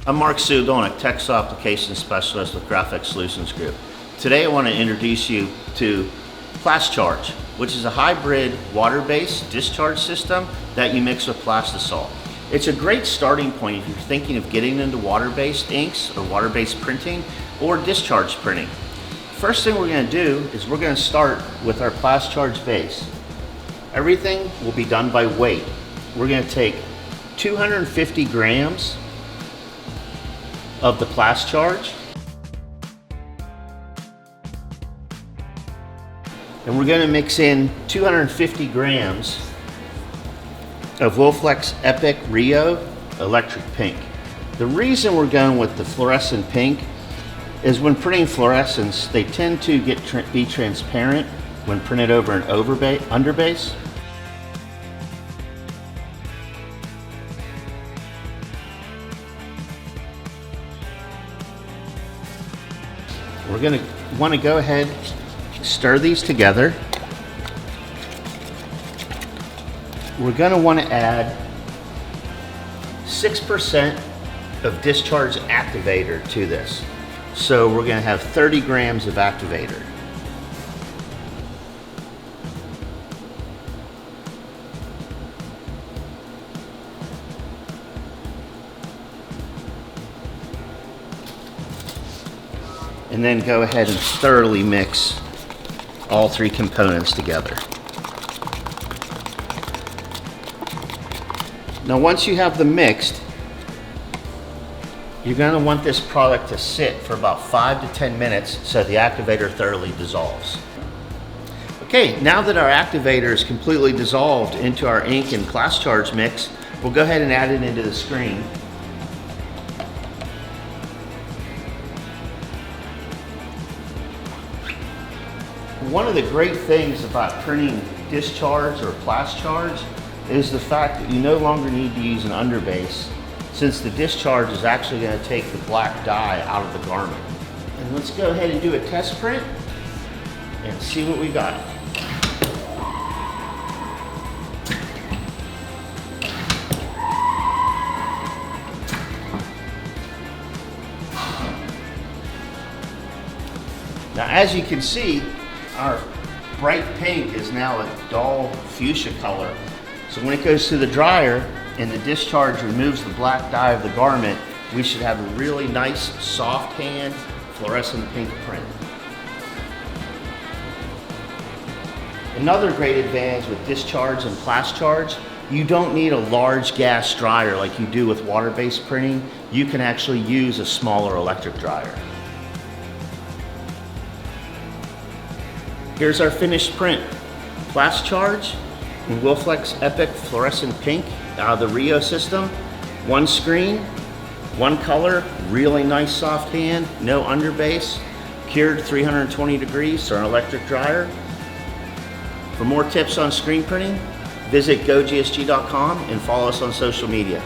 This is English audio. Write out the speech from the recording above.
I'm Mark Sudonik, Textile Applications Specialist with Graphic Solutions Group. Today I want to introduce you to Plastcharge, which is a hybrid water-based discharge system that you mix with plastisol. It's a great starting point if you're thinking of getting into water-based inks or water-based printing or discharge printing. First thing we're going to do is we're going to start with our Plastcharge base. Everything will be done by weight. We're going to take 250 grams of the Plastcharge, and we're going to mix in 250 grams of Wolflex Epic Rio Electric Pink. The reason we're going with the fluorescent pink is when printing fluorescents, they tend to be transparent when printed over an underbase. We're going to want to go ahead, stir these together. We're going to want to add 6% of discharge activator to this. So we're going to have 30 grams of activator. And then go ahead and thoroughly mix all three components together. Now once you have them mixed, you're going to want this product to sit for about 5 to 10 minutes so the activator thoroughly dissolves. Okay, now that our activator is completely dissolved into our ink and Plastcharge mix, we'll go ahead and add it into the screen. One of the great things about printing discharge or Plastcharge is the fact that you no longer need to use an underbase, since the discharge is actually going to take the black dye out of the garment. And let's go ahead and do a test print and see what we got. Now as you can see, our bright pink is now a dull fuchsia color. So when it goes to the dryer and the discharge removes the black dye of the garment, we should have a really nice, soft hand, fluorescent pink print. Another great advantage with discharge and Plastcharge, you don't need a large gas dryer like you do with water-based printing. You can actually use a smaller electric dryer. Here's our finished print. Plastcharge and Wolflex Epic Fluorescent Pink out of the Rio system. One screen, one color, really nice soft hand, no underbase, cured 320 degrees or an electric dryer. For more tips on screen printing, visit gogsg.com and follow us on social media.